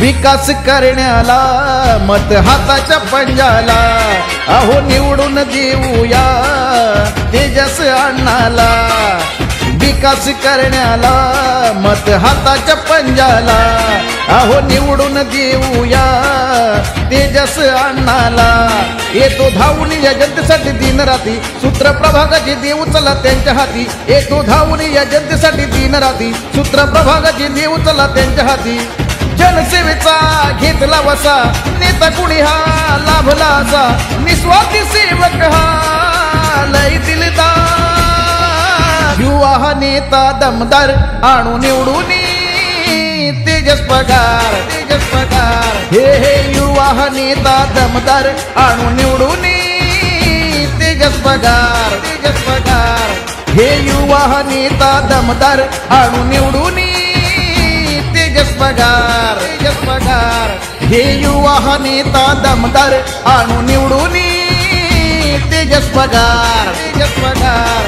विकास करण्याला मत हाताच्या पंजाला, अहो निवडून देऊया तेजस अण्णाला। विकास करण्याला मत हाताच्या पंजाला, अहो निवडून देऊया तेजस अण्णाला। येतो धावून या जनतेसाठी दिन राती, सूत्र प्रभागाची देऊ चला त्यांच्या हाती। येतो धावून या जनतेसाठी दिन राती, सूत्र प्रभागाची देऊ चला त्यांच्या हाती। जनसेवेचा घेतला वसा, नेता कुणी हा लाभला असा, निस्वार्थी सेवक हा लय दिलदार। युवा हा नेता दमदार, आणू निवडून तेजस पगार, तेजस पगार। हे हे युवा हा नेता दमदार, आणू निवडून तेजस पगार, तेजस पगार। हे युवा हा नेता दमदार, आणू निवडून तेजस पगार, तेजस पगार। हे युवा हा नेता दमदार, आणू निवडून तेजस पगार, तेजस पगार।